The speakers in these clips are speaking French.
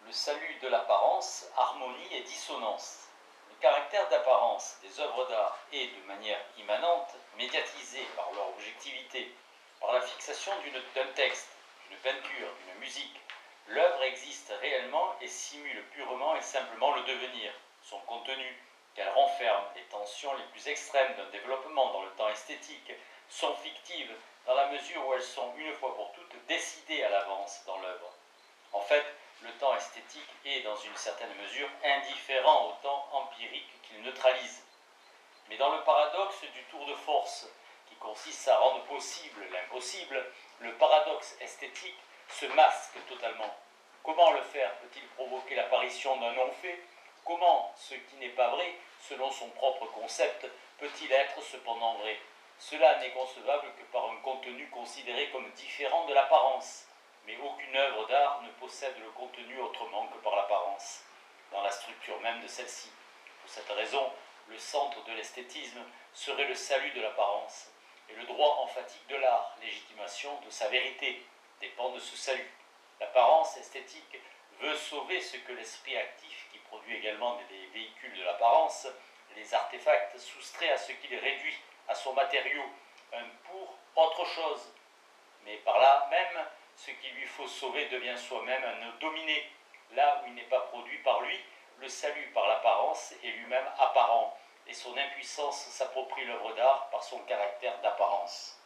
le salut de l'apparence, harmonie et dissonance. Le caractère d'apparence des œuvres d'art est, de manière immanente, médiatisé par leur objectivité, par la fixation d'un texte, d'une peinture, d'une musique. L'œuvre existe réellement et simule purement et simplement le devenir, son contenu, qu'elle renferme. Les tensions les plus extrêmes d'un développement dans le temps esthétique sont fictives dans la mesure où elles sont une fois pour toutes décidées à l'avance dans l'œuvre. En fait, le temps esthétique est dans une certaine mesure indifférent au temps empirique qu'il neutralise. Mais dans le paradoxe du tour de force, qui consiste à rendre possible l'impossible, le paradoxe esthétique se masque totalement. Comment le faire peut-il provoquer l'apparition d'un non-fait? Comment ce qui n'est pas vrai, selon son propre concept, peut-il être cependant vrai? Cela n'est concevable que par un contenu considéré comme différent de l'apparence. Mais aucune œuvre d'art ne possède le contenu autrement que par l'apparence, dans la structure même de celle-ci. Pour cette raison, le centre de l'esthétisme serait le salut de l'apparence, et le droit emphatique de l'art, légitimation de sa vérité, dépend de ce salut. L'apparence esthétique veut sauver ce que l'esprit actif, qui produit également des véhicules de l'apparence, les artefacts soustraits à ce qu'il réduit à son matériau, un pour autre chose. Mais par là même, ce qu'il lui faut sauver devient soi-même un dominé, là où il n'est pas produit par lui. Le salut par l'apparence est lui-même apparent, et son impuissance s'approprie l'œuvre d'art par son caractère d'apparence.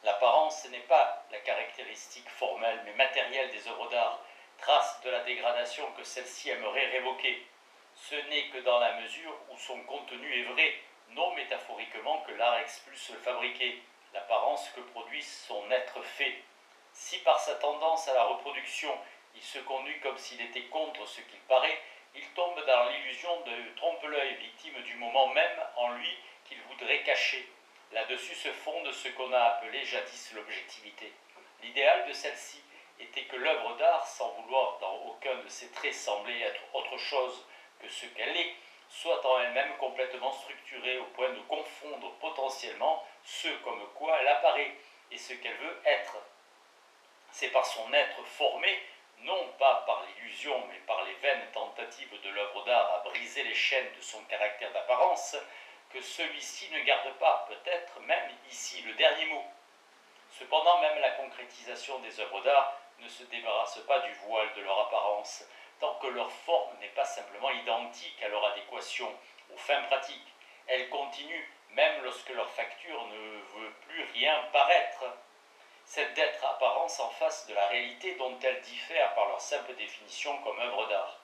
L'apparence n'est pas la caractéristique formelle mais matérielle des œuvres d'art, trace de la dégradation que celle-ci aimerait révoquer. Ce n'est que dans la mesure où son contenu est vrai, non métaphoriquement, que l'art expulse le fabriqué, l'apparence que produit son être fait. Si par sa tendance à la reproduction, il se conduit comme s'il était contre ce qu'il paraît, il tombe dans l'illusion de trompe-l'œil, victime du moment même en lui qu'il voudrait cacher. Là-dessus se fonde ce qu'on a appelé jadis l'objectivité. L'idéal de celle-ci était que l'œuvre d'art, sans vouloir dans aucun de ses traits sembler être autre chose que ce qu'elle est, soit en elle-même complètement structurée au point de confondre potentiellement ce comme quoi elle apparaît et ce qu'elle veut être. C'est par son être formé, non pas par l'illusion, mais par les vaines tentatives de l'œuvre d'art à briser les chaînes de son caractère d'apparence, que celui-ci ne garde pas, peut-être même ici, le dernier mot. Cependant, même la concrétisation des œuvres d'art ne se débarrasse pas du voile de leur apparence, tant que leur forme n'est pas simplement identique à leur adéquation aux fins pratiques. Elle continue, même lorsque leur facture ne veut plus rien paraître. C'est d'être apparence en face de la réalité dont elles diffèrent par leur simple définition comme œuvre d'art.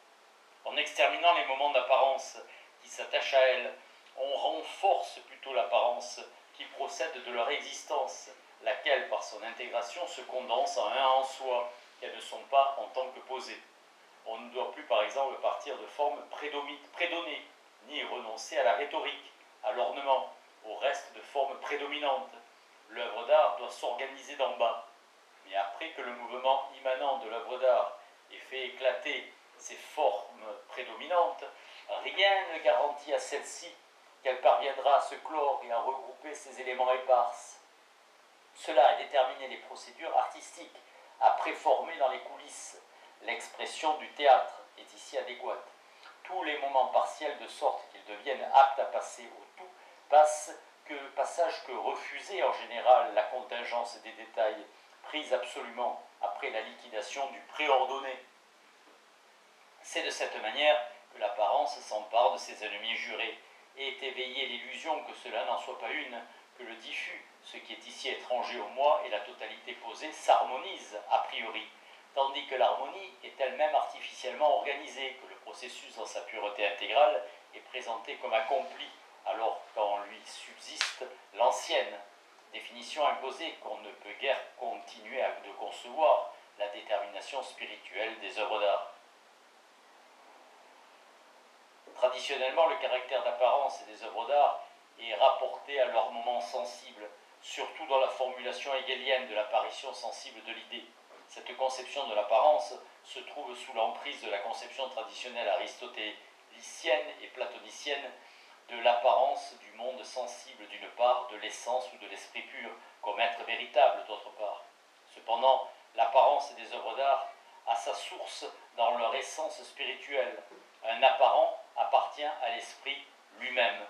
En exterminant les moments d'apparence qui s'attachent à elles, on renforce plutôt l'apparence qui procède de leur existence, laquelle, par son intégration, se condense en un en soi, qu'elles ne sont pas en tant que posées. On ne doit plus, par exemple, partir de formes prédonnées, ni renoncer à la rhétorique, à l'ornement, au reste de formes prédominantes. L'œuvre d'art doit s'organiser d'en bas. Mais après que le mouvement immanent de l'œuvre d'art ait fait éclater ces formes prédominantes, rien ne garantit à celle-ci qu'elle parviendra à se clore et à regrouper ces éléments épars. Cela a déterminé les procédures artistiques, à préformer dans les coulisses. L'expression du théâtre est ici adéquate. Tous les moments partiels, de sorte qu'ils deviennent aptes à passer au tout, passage que refusait en général la contingence des détails, prise absolument après la liquidation du préordonné. C'est de cette manière que l'apparence s'empare de ses ennemis jurés, et est éveillée l'illusion que cela n'en soit pas une, que le diffus, ce qui est ici étranger au moi et la totalité posée, s'harmonise a priori, tandis que l'harmonie est elle-même artificiellement organisée, que le processus dans sa pureté intégrale est présenté comme accompli, alors qu'en lui subsiste l'ancienne, définition imposée qu'on ne peut guère continuer de concevoir, la détermination spirituelle des œuvres d'art. Traditionnellement, le caractère d'apparence des œuvres d'art est rapporté à leur moment sensible, surtout dans la formulation hegelienne de l'apparition sensible de l'idée. Cette conception de l'apparence se trouve sous l'emprise de la conception traditionnelle aristotélicienne et platonicienne de l'apparence du monde sensible d'une part, de l'essence ou de l'esprit pur, comme être véritable d'autre part. Cependant, l'apparence des œuvres d'art à sa source dans leur essence spirituelle. Un apparent appartient à l'esprit lui-même.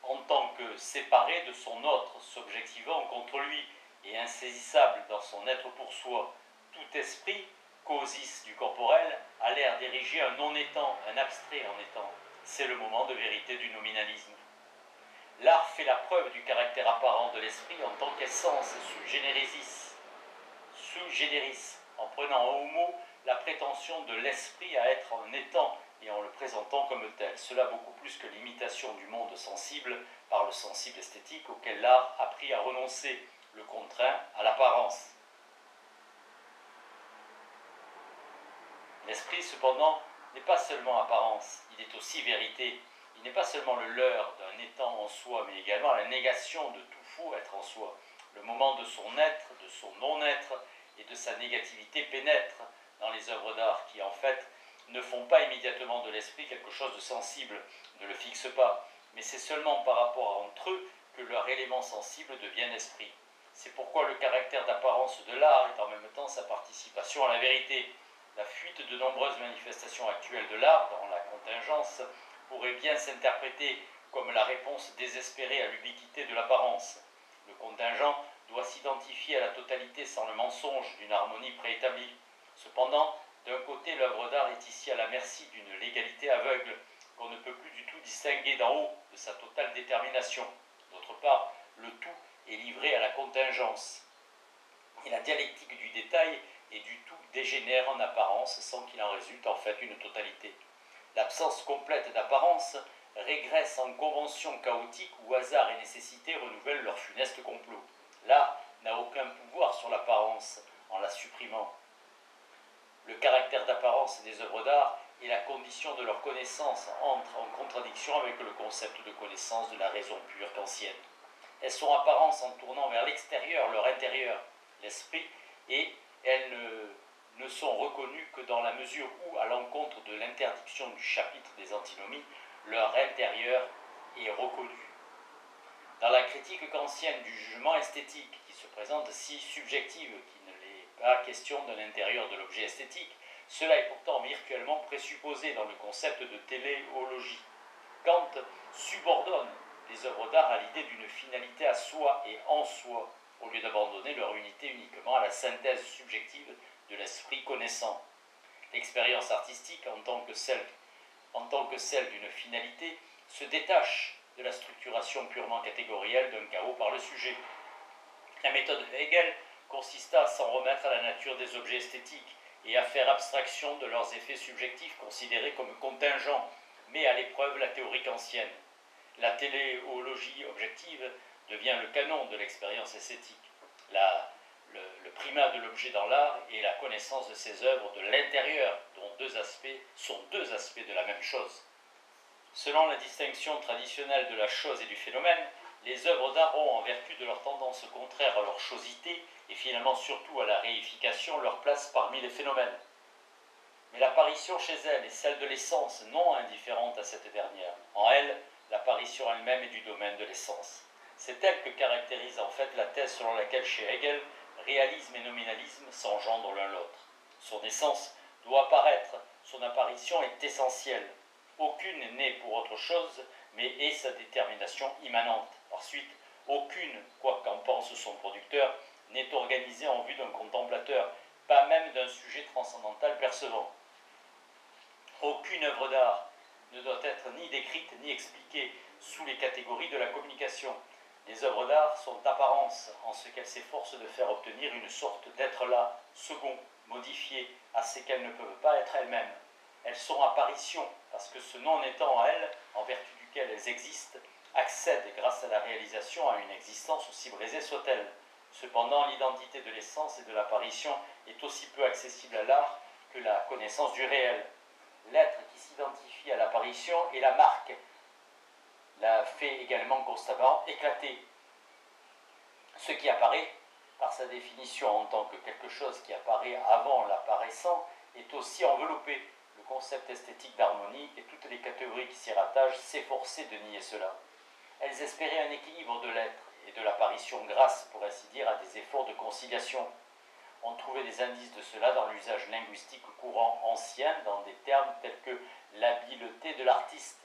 En tant que séparé de son autre, s'objectivant contre lui et insaisissable dans son être pour soi, tout esprit, causis du corporel, a l'air d'ériger un non-étant, un abstrait en étant. C'est le moment de vérité du nominalisme. L'art fait la preuve du caractère apparent de l'esprit en tant qu'essence sui generis, en prenant en homo la prétention de l'esprit à être un étant et en le présentant comme tel. Cela beaucoup plus que l'imitation du monde sensible par le sensible esthétique auquel l'art a pris à renoncer, le contraint à l'apparence. L'esprit, cependant, n'est pas seulement apparence, il est aussi vérité. Il n'est pas seulement le leurre d'un étant en soi, mais également la négation de tout faux être en soi. Le moment de son être, de son non-être et de sa négativité pénètre dans les œuvres d'art qui, en fait, ne font pas immédiatement de l'esprit quelque chose de sensible, ne le fixent pas, mais c'est seulement par rapport entre eux que leur élément sensible devient esprit. C'est pourquoi le caractère d'apparence de l'art est en même temps sa participation à la vérité. La fuite de nombreuses manifestations actuelles de l'art dans la contingence pourrait bien s'interpréter comme la réponse désespérée à l'ubiquité de l'apparence. Le contingent doit s'identifier à la totalité sans le mensonge d'une harmonie préétablie. Cependant, d'un côté, l'œuvre d'art est ici à la merci d'une légalité aveugle qu'on ne peut plus du tout distinguer d'en haut de sa totale détermination. D'autre part, le tout est livré à la contingence. Et la dialectique du détail et du tout dégénère en apparence sans qu'il en résulte en fait une totalité. L'absence complète d'apparence régresse en convention chaotique où hasard et nécessité renouvellent leur funeste complot. L'art n'a aucun pouvoir sur l'apparence en la supprimant. Le caractère d'apparence des œuvres d'art et la condition de leur connaissance entrent en contradiction avec le concept de connaissance de la raison pure kantienne. Elles sont apparences en tournant vers l'extérieur, leur intérieur, l'esprit, et elles ne sont reconnues que dans la mesure où, à l'encontre de l'interdiction du chapitre des antinomies, leur intérieur est reconnu. Dans la critique kantienne du jugement esthétique, qui se présente si subjective qu'il ne l'est pas question d'un intérieur de l'objet esthétique, cela est pourtant virtuellement présupposé dans le concept de téléologie. Kant subordonne les œuvres d'art à l'idée d'une finalité à soi et en soi, au lieu d'abandonner leur unité uniquement à la synthèse subjective de l'esprit connaissant. L'expérience artistique, en tant que celle d'une finalité, se détache de la structuration purement catégorielle d'un chaos par le sujet. La méthode de Hegel consista à s'en remettre à la nature des objets esthétiques et à faire abstraction de leurs effets subjectifs considérés comme contingents, met à l'épreuve la théorie kantienne. La téléologie objective devient le canon de l'expérience esthétique. Le primat de l'objet dans l'art est la connaissance de ses œuvres de l'intérieur, dont sont deux aspects de la même chose. Selon la distinction traditionnelle de la chose et du phénomène, les œuvres d'art ont, en vertu de leur tendance contraire à leur chosité et finalement surtout à la réification, leur place parmi les phénomènes. Mais l'apparition chez elles est celle de l'essence, non indifférente à cette dernière. En elle, l'apparition elle-même est du domaine de l'essence. C'est elle que caractérise en fait la thèse selon laquelle chez Hegel, réalisme et nominalisme s'engendrent l'un l'autre. Son essence doit apparaître, son apparition est essentielle. Aucune n'est née pour autre chose, mais est sa détermination immanente. Ensuite, aucune, quoi qu'en pense son producteur, n'est organisée en vue d'un contemplateur, pas même d'un sujet transcendantal percevant. Aucune œuvre d'art ne doit être ni décrite ni expliquée sous les catégories de la communication. Les œuvres d'art sont apparences en ce qu'elles s'efforcent de faire obtenir une sorte d'être là, second, modifié, à ce qu'elles ne peuvent pas être elles-mêmes. Elles sont apparitions, parce que ce non-étant en elles, en vertu duquel elles existent, accède grâce à la réalisation à une existence aussi brisée soit-elle. Cependant, l'identité de l'essence et de l'apparition est aussi peu accessible à l'art que la connaissance du réel. L'être qui s'identifie à l'apparition et la marque la fait également constamment éclater. Ce qui apparaît, par sa définition en tant que quelque chose qui apparaît avant l'apparaissant, est aussi enveloppé. Le concept esthétique d'harmonie et toutes les catégories qui s'y rattachent s'efforçaient de nier cela. Elles espéraient un équilibre de l'être et de l'apparition grâce, pour ainsi dire, à des efforts de conciliation. On trouvait des indices de cela dans l'usage linguistique courant ancien, dans des termes tels que l'habileté de l'artiste.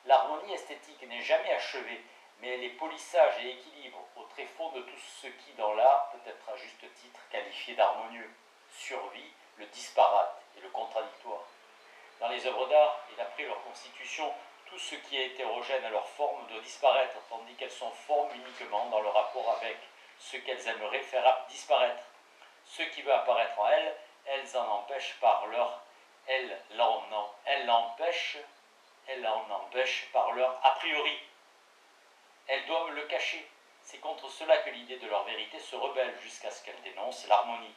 L'harmonie esthétique n'est jamais achevée, mais elle est polissage et équilibre au tréfonds de tout ce qui, dans l'art, peut être à juste titre qualifié d'harmonieux, survit le disparate et le contradictoire. Dans les œuvres d'art, et d'après leur constitution, tout ce qui est hétérogène à leur forme doit disparaître, tandis qu'elles sont formes uniquement dans le rapport avec ce qu'elles aimeraient faire disparaître. Ce qui veut apparaître en elles, elles en empêchent par leur... elles l'en empêchent par leur a priori. Elles doivent le cacher. C'est contre cela que l'idée de leur vérité se rebelle jusqu'à ce qu'elle dénonce l'harmonie.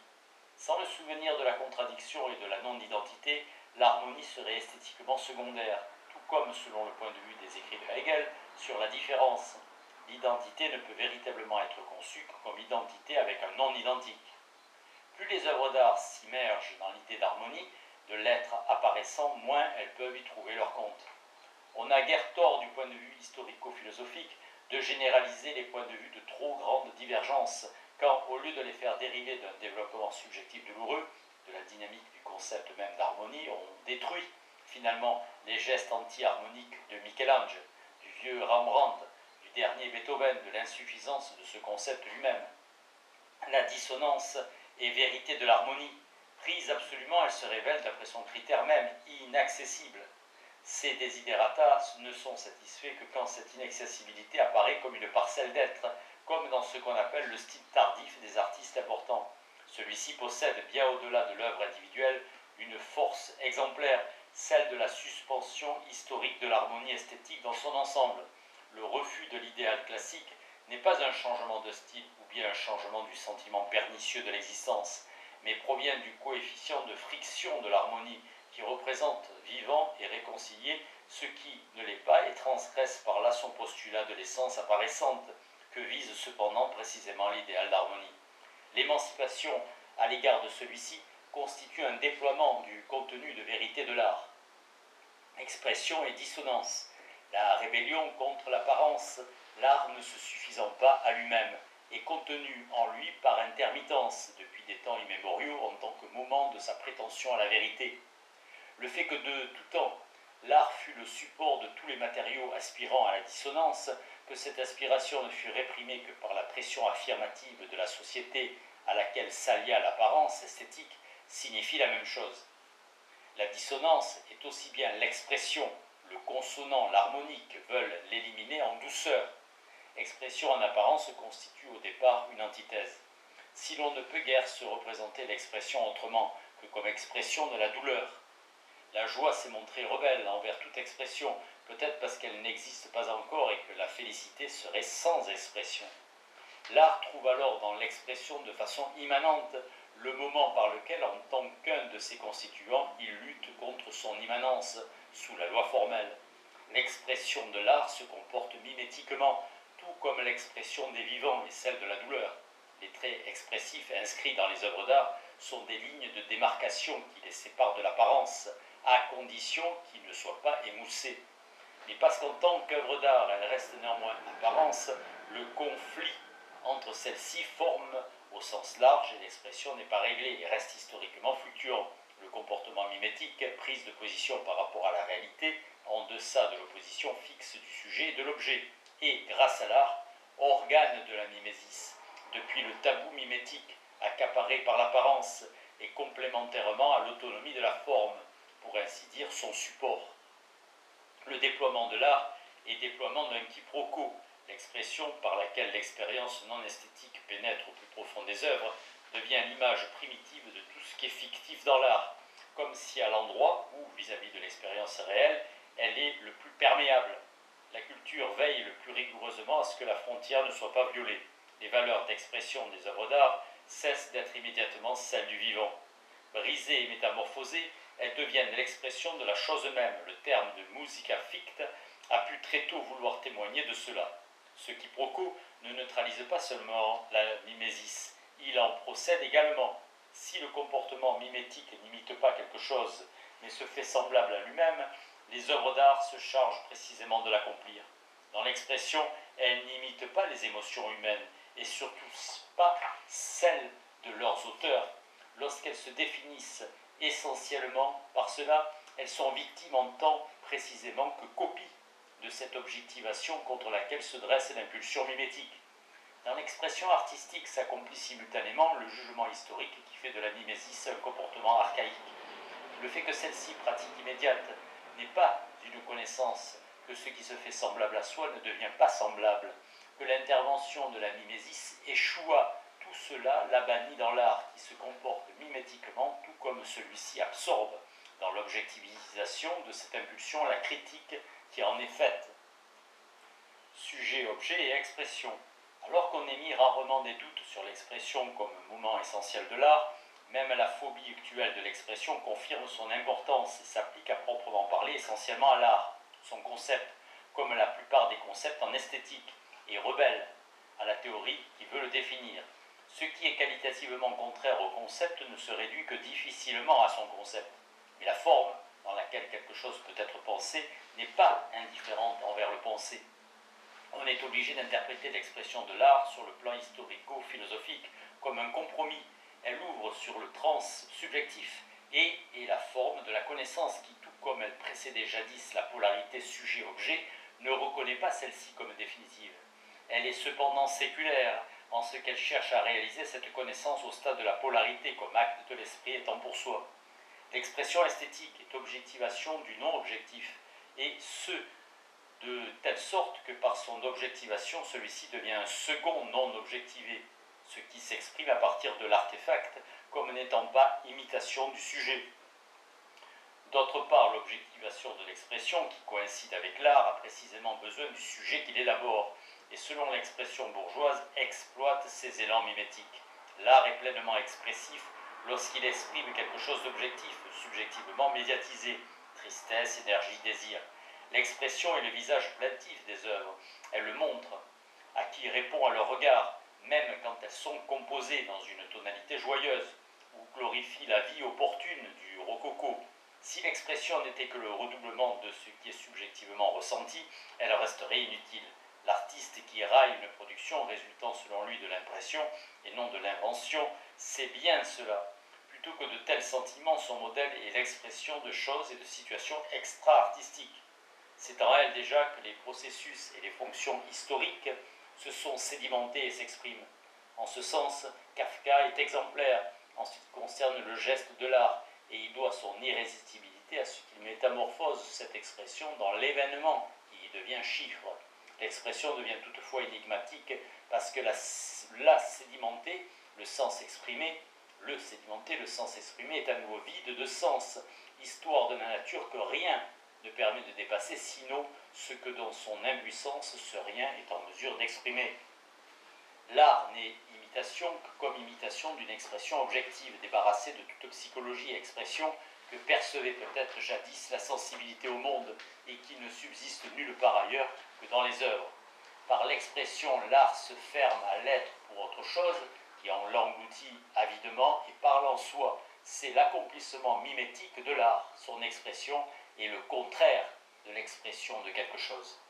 Sans le souvenir de la contradiction et de la non-identité, l'harmonie serait esthétiquement secondaire, tout comme selon le point de vue des écrits de Hegel sur la différence. L'identité ne peut véritablement être conçue que comme identité avec un non identique. Plus les œuvres d'art s'immergent dans l'idée d'harmonie, de l'être apparaissant, moins elles peuvent y trouver leur compte. On n'a guère tort du point de vue historico-philosophique de généraliser les points de vue de trop grandes divergences, quand au lieu de les faire dériver d'un développement subjectif douloureux, de la dynamique du concept même d'harmonie, on détruit finalement les gestes anti-harmoniques de Michel-Ange, du vieux Rembrandt, du dernier Beethoven, de l'insuffisance de ce concept lui-même. La dissonance et vérité de l'harmonie, prise absolument, elle se révèle d'après son critère même, inaccessible. Ces desiderata ne sont satisfaits que quand cette inaccessibilité apparaît comme une parcelle d'être, comme dans ce qu'on appelle le style tardif des artistes importants. Celui-ci possède, bien au-delà de l'œuvre individuelle, une force exemplaire, celle de la suspension historique de l'harmonie esthétique dans son ensemble. Le refus de l'idéal classique n'est pas un changement de style ou bien un changement du sentiment pernicieux de l'existence, mais provient du coefficient de friction de l'harmonie qui représente vivant et réconcilié ce qui ne l'est pas et transgresse par là son postulat de l'essence apparaissante que vise cependant précisément l'idéal d'harmonie. L'émancipation à l'égard de celui-ci constitue un déploiement du contenu de vérité de l'art. Expression et dissonance, la rébellion contre l'apparence, l'art ne se suffisant pas à lui-même, est contenu en lui par intermittence depuis des temps immémoriaux en tant que moment de sa prétention à la vérité. Le fait que de tout temps, l'art fut le support de tous les matériaux aspirant à la dissonance, que cette aspiration ne fut réprimée que par la pression affirmative de la société à laquelle s'allia l'apparence esthétique, signifie la même chose. La dissonance est aussi bien l'expression, le consonant, l'harmonique veulent l'éliminer en douceur. Expression en apparence constitue au départ une antithèse. Si l'on ne peut guère se représenter l'expression autrement que comme expression de la douleur, la joie s'est montrée rebelle envers toute expression, peut-être parce qu'elle n'existe pas encore et que la félicité serait sans expression. L'art trouve alors dans l'expression de façon immanente le moment par lequel, en tant qu'un de ses constituants, il lutte contre son immanence sous la loi formelle. L'expression de l'art se comporte mimétiquement, tout comme l'expression des vivants et celle de la douleur. Les traits expressifs inscrits dans les œuvres d'art sont des lignes de démarcation qui les séparent de l'apparence, à condition qu'ils ne soient pas émoussés. Mais parce qu'en tant qu'œuvre d'art, elle reste néanmoins apparence, le conflit entre celles-ci forme au sens large et l'expression n'est pas réglée et reste historiquement fluctuant. Le comportement mimétique, prise de position par rapport à la réalité, en deçà de l'opposition fixe du sujet et de l'objet, et, grâce à l'art, organe de la mimésis, depuis le tabou mimétique accaparé par l'apparence et complémentairement à l'autonomie de la forme, pour ainsi dire son support. Le déploiement de l'art est déploiement d'un quiproquo, l'expression par laquelle l'expérience non esthétique pénètre au plus profond des œuvres devient l'image primitive de tout ce qui est fictif dans l'art, comme si à l'endroit où, vis-à-vis de l'expérience réelle, elle est le plus perméable. La culture veille le plus rigoureusement à ce que la frontière ne soit pas violée. Les valeurs d'expression des œuvres d'art cessent d'être immédiatement celles du vivant. Brisées et métamorphosées, elles deviennent l'expression de la chose même. Le terme de musica ficta a pu très tôt vouloir témoigner de cela. Ce quiproquo ne neutralise pas seulement la mimésis, il en procède également. Si le comportement mimétique n'imite pas quelque chose, mais se fait semblable à lui-même, les œuvres d'art se chargent précisément de l'accomplir. Dans l'expression, elles n'imitent pas les émotions humaines, et surtout pas celles de leurs auteurs, lorsqu'elles se définissent essentiellement par cela, elles sont victimes en tant précisément que copie de cette objectivation contre laquelle se dresse l'impulsion mimétique. Dans l'expression artistique s'accomplit simultanément le jugement historique qui fait de la mimésis un comportement archaïque. Le fait que celle-ci, pratique immédiate, n'est pas une connaissance, que ce qui se fait semblable à soi ne devient pas semblable, que l'intervention de la mimésis échoua, tout cela la bannit dans l'art qui se comporte mimétiquement, tout comme celui-ci absorbe dans l'objectivisation de cette impulsion la critique qui en est faite. Sujet, objet et expression. Alors qu'on émet rarement des doutes sur l'expression comme moment essentiel de l'art, même la phobie actuelle de l'expression confirme son importance et s'applique à proprement parler essentiellement à l'art, son concept, comme la plupart des concepts en esthétique, et rebelle à la théorie qui veut le définir. Ce qui est qualitativement contraire au concept ne se réduit que difficilement à son concept. Mais la forme dans laquelle quelque chose peut être pensé n'est pas indifférente envers le pensé. On est obligé d'interpréter l'expression de l'art sur le plan historico-philosophique comme un compromis. Elle ouvre sur le transsubjectif et est la forme de la connaissance qui, tout comme elle précédait jadis la polarité sujet-objet, ne reconnaît pas celle-ci comme définitive. Elle est cependant séculaire en ce qu'elle cherche à réaliser cette connaissance au stade de la polarité comme acte de l'esprit étant pour soi. L'expression esthétique est objectivation du non-objectif, et ce, de telle sorte que par son objectivation, celui-ci devient un second non-objectivé, ce qui s'exprime à partir de l'artefact comme n'étant pas imitation du sujet. D'autre part, l'objectivation de l'expression, qui coïncide avec l'art, a précisément besoin du sujet qui l'élabore, et selon l'expression bourgeoise, exploite ses élans mimétiques. L'art est pleinement expressif lorsqu'il exprime quelque chose d'objectif, subjectivement médiatisé, tristesse, énergie, désir. L'expression est le visage plaintif des œuvres. Elle le montre, à qui répond à leur regard, même quand elles sont composées dans une tonalité joyeuse, ou glorifie la vie opportune du rococo. Si l'expression n'était que le redoublement de ce qui est subjectivement ressenti, elle resterait inutile. L'artiste qui raille une production résultant selon lui de l'impression et non de l'invention, sait bien cela. Plutôt que de tels sentiments, son modèle est l'expression de choses et de situations extra-artistiques. C'est en elle déjà que les processus et les fonctions historiques se sont sédimentés et s'expriment. En ce sens, Kafka est exemplaire en ce qui concerne le geste de l'art, et il doit son irrésistibilité à ce qu'il métamorphose cette expression dans l'événement qui y devient chiffre. L'expression devient toutefois énigmatique parce que la sédimentée, le sens exprimé, est à nouveau vide de sens, histoire de la nature que rien ne permet de dépasser, sinon ce que dans son impuissance ce rien est en mesure d'exprimer. L'art n'est imitation que comme imitation d'une expression objective, débarrassée de toute psychologie et expression que percevait peut-être jadis la sensibilité au monde et qui ne subsiste nulle part ailleurs que dans les œuvres. Par l'expression, l'art se ferme à l'être pour autre chose, qui en l'engloutit avidement et parle en soi. C'est l'accomplissement mimétique de l'art. Son expression est le contraire de l'expression de quelque chose.